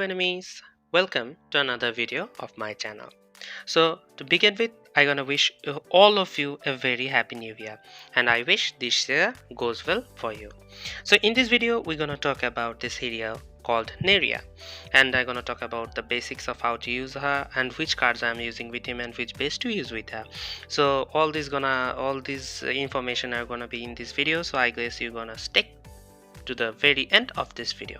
enemies, welcome to another video of my channel. So to begin with, I gonna wish all of you a very happy new year, and I wish this year goes well for you. So in this video we're gonna talk about this hero called Neria, and I'm gonna talk about the basics of how to use her and which cards I'm using with him and which base to use with her. So all this information are gonna be in this video, so I guess you're gonna stick to the very end of this video.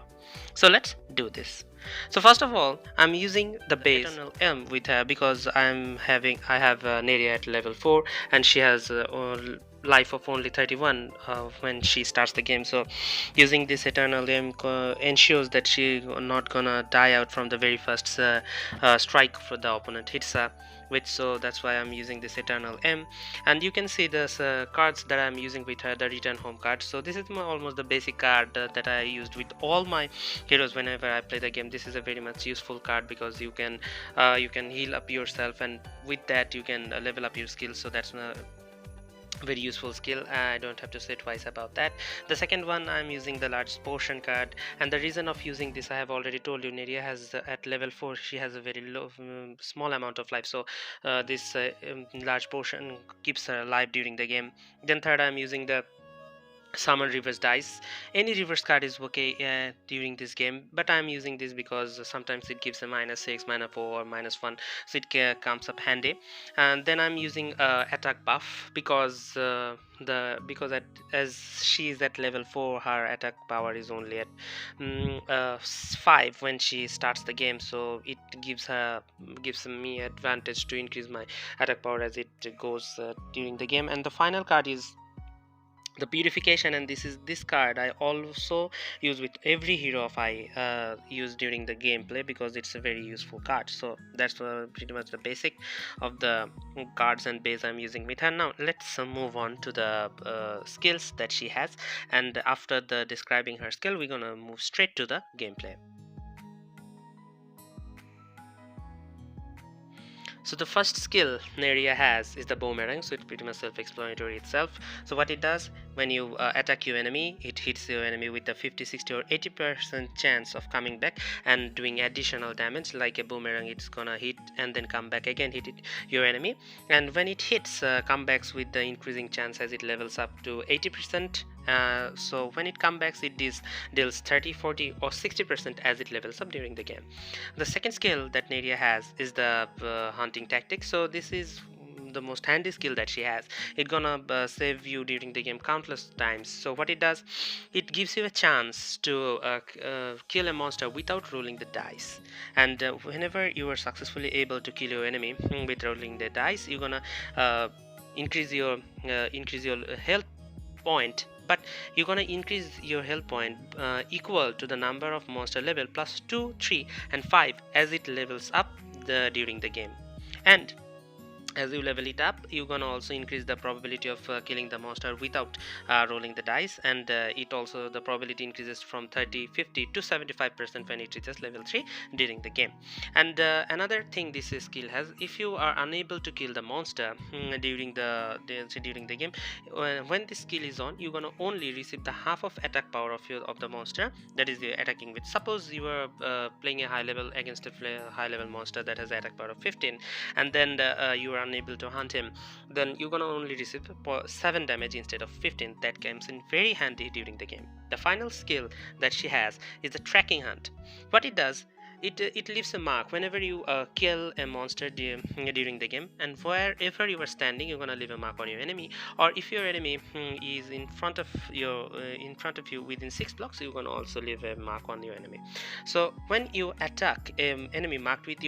So let's do this. So first of all, I'm using the base Eternal M with her because I have Neria at level 4 and she has life of only 31 when she starts the game. So using this Eternal M ensures that she not gonna die out from the very first strike for the opponent hits her with. So that's why I'm using this Eternal M. And you can see this cards that I'm using with her, the return home card. So this is almost the basic card that I used with all my heroes whenever I play the game. This is a very much useful card because you can heal up yourself, and with that you can level up your skills. So that's a very useful skill. I don't have to say twice about that. The second one, I'm using the large portion card, and the reason of using this I have already told you. Neria has at level 4 she has a very low small amount of life, so this large portion keeps her alive during the game. Then third, I'm using the summon reverse dice. Any reverse card is okay during this game, but I'm using this because sometimes it gives a -6, -4 or -1, so it comes up handy. And then I'm using attack buff because as she is at level 4, her attack power is only at 5 when she starts the game, so it gives me advantage to increase my attack power as it goes during the game. And the final card is the purification, and this card I also use with every hero of I use during the gameplay because it's a very useful card. So that's pretty much the basic of the cards and base I'm using with her. Now let's move on to the skills that she has, and after the describing her skill we're gonna move straight to the gameplay. So the first skill Neria has is the boomerang, so it's pretty much self-explanatory itself. So what it does, when you attack your enemy, it hits your enemy with a 50, 60 or 80% chance of coming back and doing additional damage. Like a boomerang, it's gonna hit and then come back again, hit your enemy. And when it hits, comebacks with the increasing chance as it levels up to 80%. So when it comes back, it deals 30, 40 or 60% as it levels up during the game. The second skill that Neria has is the hunting tactic. So this is the most handy skill that she has. It's gonna save you during the game countless times. So what it does, it gives you a chance to kill a monster without rolling the dice. And whenever you are successfully able to kill your enemy with rolling the dice, you're gonna increase your health point, but you're gonna increase your health point equal to the number of monster level plus 2, 3 and 5 as it levels up during the game. And as you level it up, you're gonna also increase the probability of killing the monster without rolling the dice, and the probability increases from 30, 50 to 75% when it reaches level 3 during the game. And another thing this skill has, if you are unable to kill the monster during the game, when this skill is on, you're gonna only receive the half of attack power of the monster that is you're attacking with. Suppose you are playing a high level against a high level monster that has attack power of 15, and then you are unable to hunt him, then you're gonna only receive 7 damage instead of 15. That comes in very handy during the game. The final skill that she has is the tracking hunt. What it does, it leaves a mark whenever you kill a monster during the game, and wherever you are standing you're gonna leave a mark on your enemy, or if your enemy is in front of you within 6 blocks, you're gonna also leave a mark on your enemy. So when you attack enemy marked with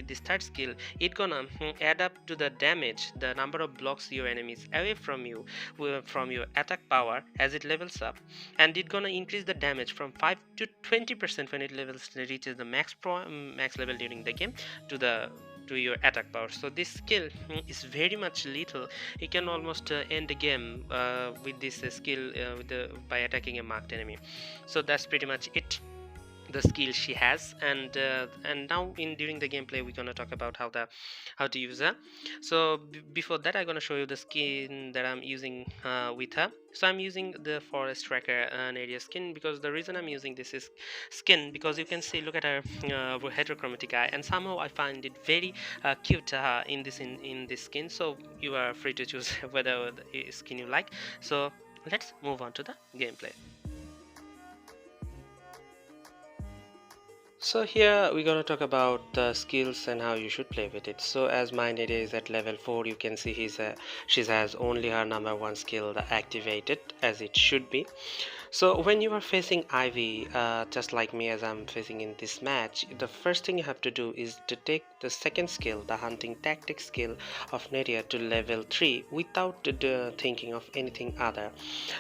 this third skill, it gonna add up to the damage, the number of blocks your enemy is away from you from your attack power as it levels up, and it gonna increase the damage from 5 to 20% when it reaches the max level during the game to your attack power. So this skill is very much lethal. You can almost end the game with this skill by attacking a marked enemy. So that's pretty much it. the skill she has. And now in during the gameplay we're gonna talk about how to use her. So before that I'm gonna show you the skin that I'm using with her. So I'm using the forest tracker Neria skin, because the reason I'm using this is skin because you can see, look at her heterochromatic eye, and somehow I find it very cute in this skin. So you are free to choose whether the skin you like. So let's move on to the gameplay. So here we're gonna talk about the skills and how you should play with it. So as my Nadia is at level 4, you can see she has only her number 1 skill activated as it should be. So when you are facing Ivy, just like me as I'm facing in this match, the first thing you have to do is to take the second skill, the hunting tactic skill of Nadia, to level 3 without thinking of anything other.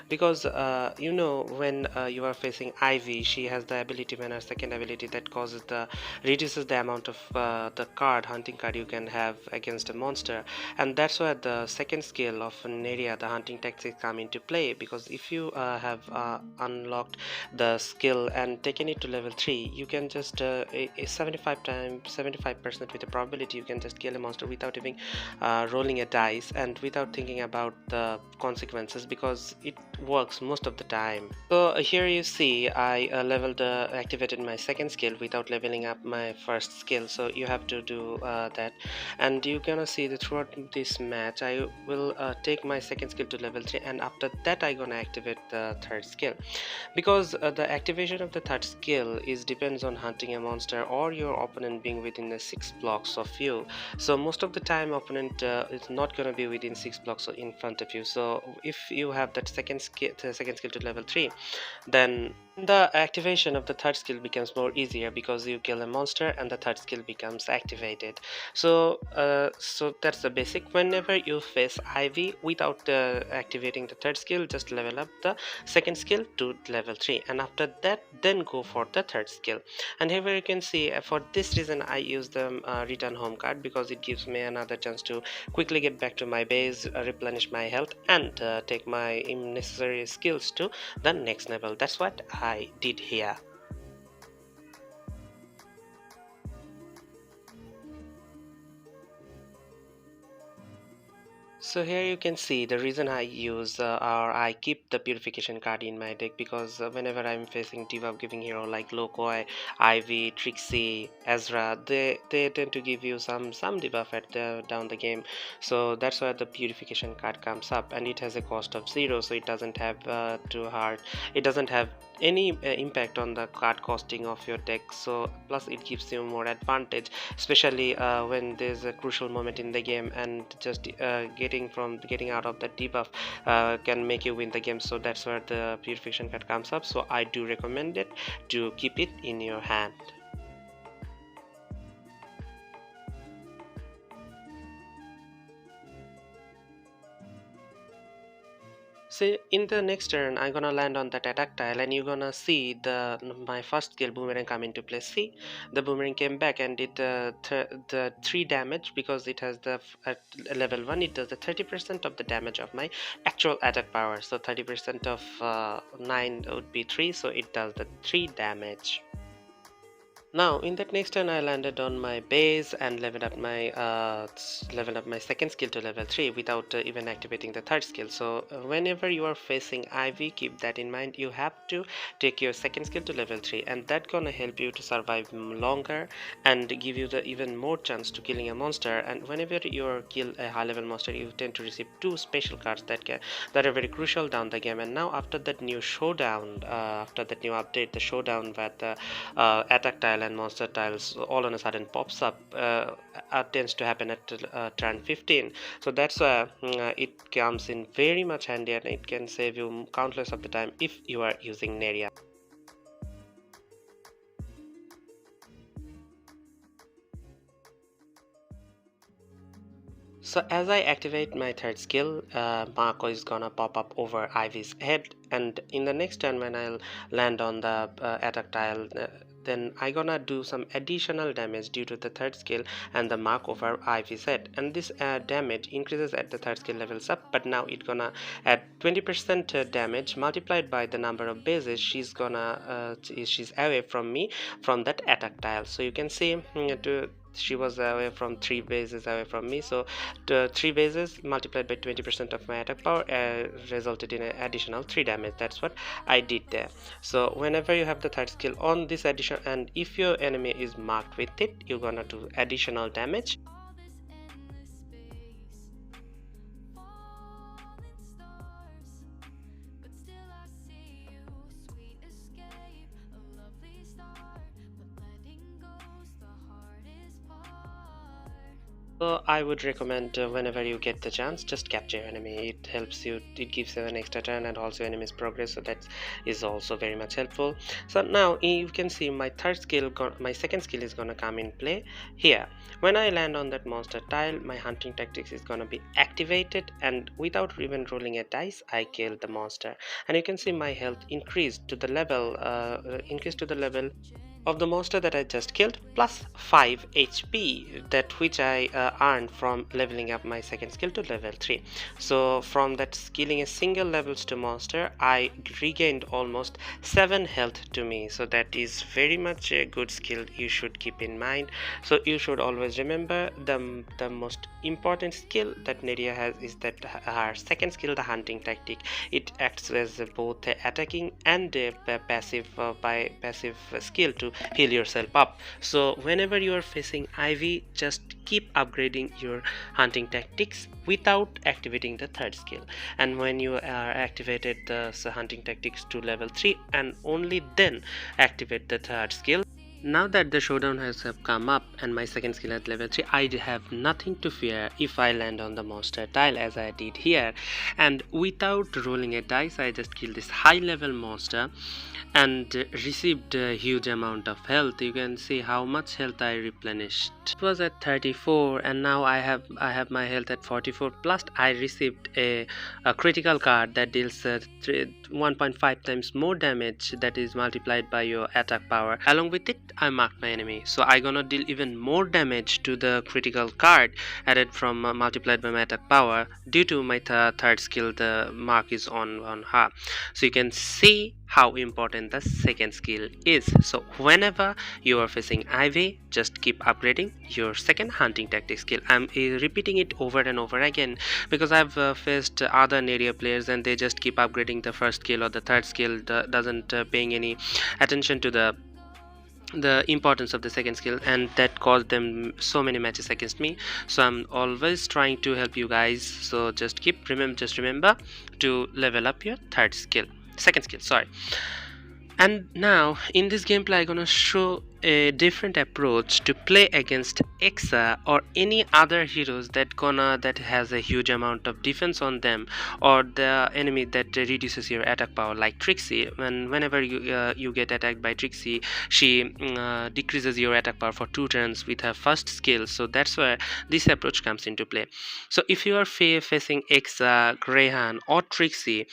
Because you know, when you are facing Ivy, she has the ability, when her second ability, that reduces the amount of the hunting card you can have against a monster. And that's where the second skill of Nadia, the hunting tactics, come into play. Because if you have unlocked the skill and taken it to level 3, you can just 75% with a probability you can just kill a monster without even rolling a dice and without thinking about the consequences, because it works most of the time. So here you see I activated my second skill without leveling up my first skill. So you have to do that, and you're gonna see that throughout this match I will take my second skill to level 3, and after that I gonna activate the third skill. Because the activation of the third skill depends on hunting a monster or your opponent being within the 6 blocks of you. So most of the time opponent is not going to be within 6 blocks in front of you. So if you have that second skill to level 3, then the activation of the third skill becomes more easier, because you kill a monster and the third skill becomes activated. So that's the basic. Whenever you face Ivy without activating the third skill, just level up the second skill to level 3, and after that then go for the third skill. And here you can see for this reason I use the return home card, because it gives me another chance to quickly get back to my base, replenish my health, and take my necessary skills to the next level. That's what I did here. So here you can see the reason I use or I keep the purification card in my deck, because whenever I'm facing debuff giving hero like Lokoi, Ivy, Trixie, Ezra, they tend to give you some debuff at down the game. So that's why the purification card comes up, and it has a cost of 0, so it doesn't have it doesn't have any impact on the card costing of your deck. So plus it gives you more advantage, especially when there's a crucial moment in the game, and just getting out of the debuff can make you win the game. So that's where the purification card comes up. So I do recommend it to keep it in your hand. So in the next turn, I'm gonna land on that attack tile, and you're gonna see my first skill boomerang come into play. See, the boomerang came back and did the 3 damage, because it has at level 1 it does the 30% of the damage of my actual attack power. So 30% of 9 would be 3, so it does the 3 damage. Now in that next turn I landed on my base and leveled up my second skill to level 3 without even activating the third skill. So whenever you are facing Ivy, keep that in mind. You have to take your second skill to level 3, and that gonna help you to survive longer and give you the even more chance to killing a monster. And whenever you kill a high level monster, you tend to receive 2 special cards that are very crucial down the game. And now after that new showdown, after that new update, the showdown where the attack tile and monster tiles all on a sudden pops up, tends to happen at turn 15. So that's why it comes in very much handy, and it can save you countless of the time if you are using Neria. So as I activate my third skill, Marco is gonna pop up over Ivy's head, and in the next turn when I'll land on the attack tile, then I gonna do some additional damage due to the third skill and the mark over IV set, and this damage increases at the third skill levels up, but now it gonna add 20% damage multiplied by the number of bases she's away from me from that attack tile. So you can see she was away from 3 bases away from me, so the 3 bases multiplied by 20% of my attack power resulted in an additional 3 damage. That's what I did there. So whenever you have the third skill on this addition, and if your enemy is marked with it, you're gonna do additional damage. So I would recommend whenever you get the chance, just capture enemy. It helps you, it gives you an extra turn and also enemies progress, so that is also very much helpful. So now you can see my second skill is gonna come in play here. When I land on that monster tile, my hunting tactics is gonna be activated, and without even rolling a dice, I kill the monster. And you can see my health increased to the level of the monster that I just killed, plus 5 HP, that which I earned from leveling up my second skill to level 3. So from that skilling a single levels to monster, I regained almost 7 health to me. So that is very much a good skill you should keep in mind. So you should always remember the most important skill that Neria has is that her second skill, the hunting tactic. It acts as both attacking and a passive skill to heal yourself up. So whenever you are facing IV, just keep upgrading your hunting tactics without activating the third skill, and when you are activated the hunting tactics to level 3, and only then activate the third skill. Now that the showdown has come up and my second skill at level 3, I have nothing to fear if I land on the monster tile as I did here, and without rolling a dice I just killed this high level monster and received a huge amount of health. You can see how much health I replenished. It was at 34 and now I have my health at 44, plus I received a critical card that deals 1.5 times more damage, that is multiplied by your attack power. Along with it, I marked my enemy, so I gonna deal even more damage to the critical card added from multiplied by my attack power. Due to my third skill, the mark is on her. So you can see how important the second skill is. So whenever you are facing IV, just keep upgrading your second hunting tactic skill. I'm repeating it over and over again because I've faced other Neria players and they just keep upgrading the first skill or the third skill, doesn't paying any attention to the importance of the second skill, and that caused them so many matches against me. So I'm always trying to help you guys, so just remember to level up your second skill, sorry. And now in this gameplay I'm gonna show a different approach to play against Exa or any other heroes that has a huge amount of defense on them, or the enemy that reduces your attack power, like Trixie. Whenever you get attacked by Trixie, she decreases your attack power for 2 turns with her first skill. So that's where this approach comes into play. So if you are facing Exa, Greyhan or Trixie,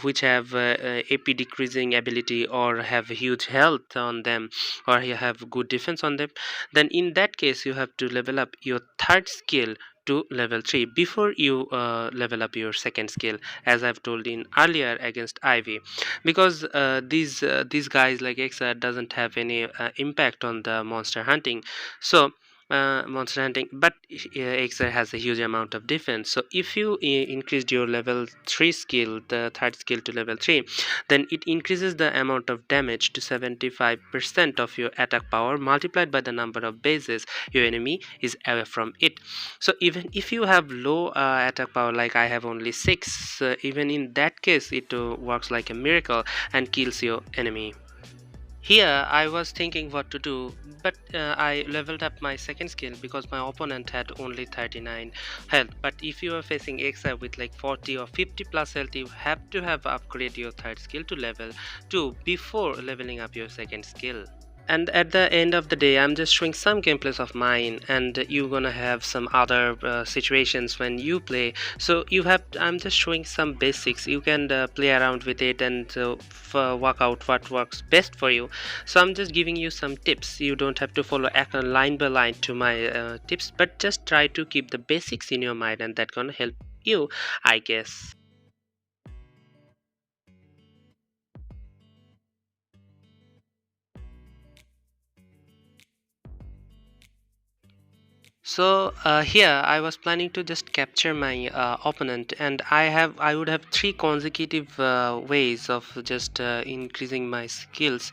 which have AP decreasing ability or have huge health on them, or you have good defense on them, then in that case you have to level up your third skill to level 3 before you level up your second skill, as I've told in earlier against Ivy, because these guys like Exa doesn't have any impact on the monster hunting. So but Exa has a huge amount of defense. So if you increased your level 3 skill, the third skill, to level 3, then it increases the amount of damage to 75% of your attack power multiplied by the number of bases your enemy is away from it. So even if you have low attack power, like I have only 6, even in that case it works like a miracle and kills your enemy. Here I was thinking what to do, but I leveled up my second skill because my opponent had only 39 health. But if you are facing Exa with like 40 or 50 plus health, you have to upgrade your third skill to level 2 before leveling up your second skill. And at the end of the day, I'm just showing some gameplays of mine, and you're gonna have some other situations when you play. So I'm just showing some basics. You can play around with it and work out what works best for you. So I'm just giving you some tips. You don't have to follow line by line to my tips, but just try to keep the basics in your mind, and that's gonna help you, I guess. So here I was planning to just capture my opponent, and I would have three consecutive ways of just increasing my skills.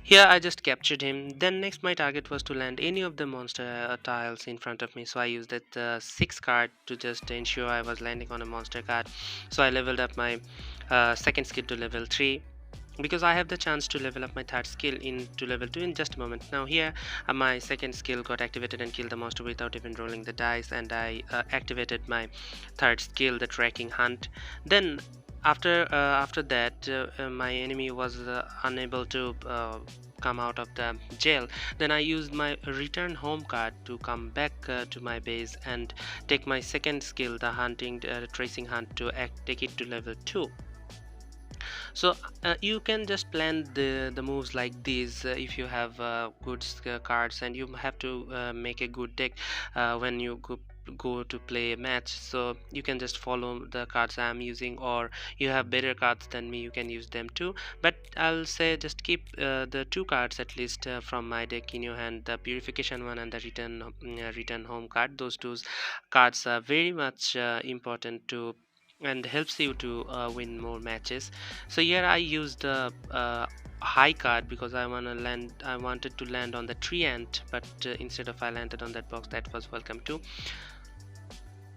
Here I just captured him. Then next my target was to land any of the monster tiles in front of me. So I used that 6 card to just ensure I was landing on a monster card. So I leveled up my second skill to level 3, because I have the chance to level up my third skill into level 2 in just a moment. Now here my second skill got activated and killed the monster without even rolling the dice, and I activated my third skill, the tracking hunt. Then after that my enemy was unable to come out of the jail. Then I used my return home card to come back to my base and take my second skill, the hunting tracing hunt, to take it to level 2. So you can just plan the moves like these if you have good cards, and you have to make a good deck when you go to play a match. So you can just follow the cards I'm using, or you have better cards than me, you can use them too. But I'll say just keep the two cards at least from my deck in your hand, the purification one and the return home card. Those two cards are very much important to and helps you to win more matches. So here I used the high card because I wanted to land on the tree ant, but instead of I landed on that box. That was welcome too.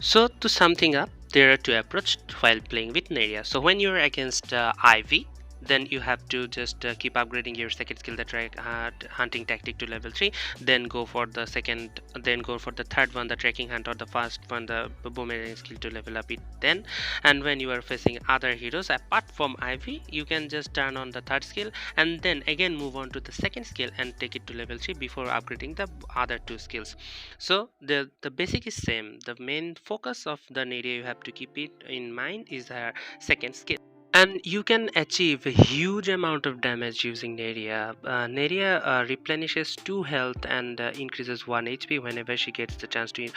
So to sum things up, there are two approaches while playing with Neria. So when you're against Ivy, then you have to just keep upgrading your second skill, the hunting tactic, to level 3. Then go for the second, then go for the third one, the tracking hunt, or the first one, the boomerang skill, to level up it then. And when you are facing other heroes apart from Ivy, you can just turn on the third skill and then again move on to the second skill and take it to level 3 before upgrading the other two skills. So the basic is same. The main focus of the Neria, you have to keep it in mind, is her second skill. And you can achieve a huge amount of damage using Neria. Neria replenishes 2 health and increases 1 HP whenever she gets the chance to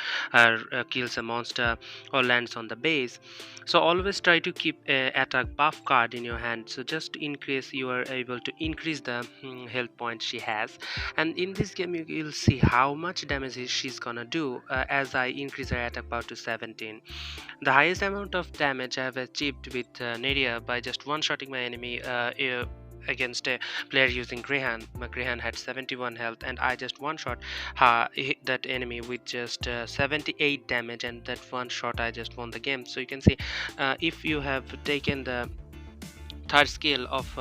kills a monster or lands on the base. So always try to keep a attack buff card in your hand, so just in case you are able to increase the health points she has. And in this game you'll see how much damage she's gonna do as I increase her attack power to 17. The highest amount of damage I have achieved with Neria by just one-shotting my enemy against a player using Grehan. My Grehan had 71 health, and I just one-shot hit that enemy with just 78 damage, and that one shot I just won the game. So you can see if you have taken the third skill of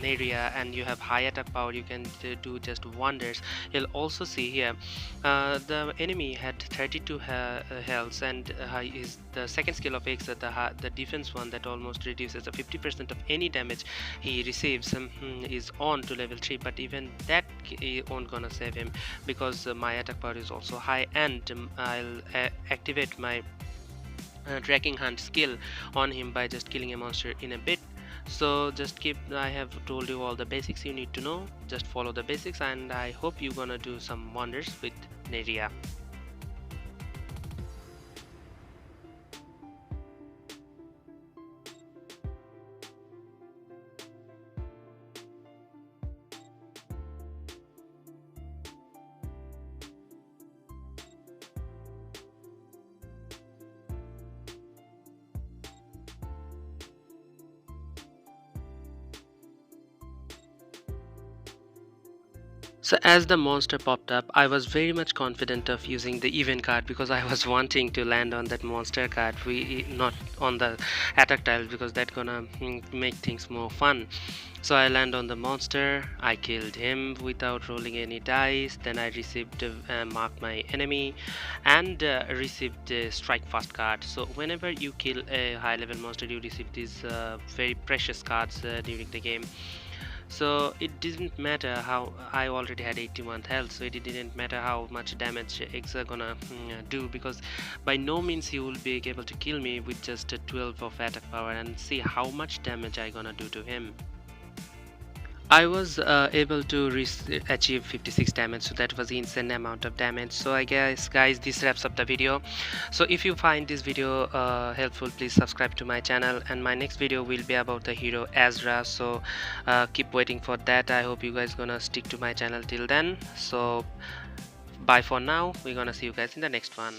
Neria and you have high attack power, you can do just wonders. You'll also see here the enemy had 32 health, and is the second skill of X, the defense one that almost reduces the 50% of any damage he receives, is on to level 3. But even that won't gonna save him, because my attack power is also high, and I'll activate my tracking hunt skill on him by just killing a monster in a bit. So just keep, I have told you all the basics you need to know. Just follow the basics, and I hope you're gonna do some wonders with Neria. So as the monster popped up, I was very much confident of using the event card, because I was wanting to land on that monster card, not on the attack tile, because that gonna make things more fun. So I land on the monster, I killed him without rolling any dice, then I received mark my enemy, and received the strike fast card. So whenever you kill a high level monster, you receive these very precious cards during the game. So it didn't matter how I already had 81 health, so it didn't matter how much damage eggs are gonna do, because by no means he will be able to kill me with just a 12 of attack power. And see how much damage I gonna do to him. I was able to achieve 56 damage, so that was the insane amount of damage. So I guess guys, this wraps up the video. So if you find this video helpful, please subscribe to my channel, and my next video will be about the hero Azra, so keep waiting for that. I hope you guys gonna stick to my channel till then. So bye for now, we're gonna see you guys in the next one.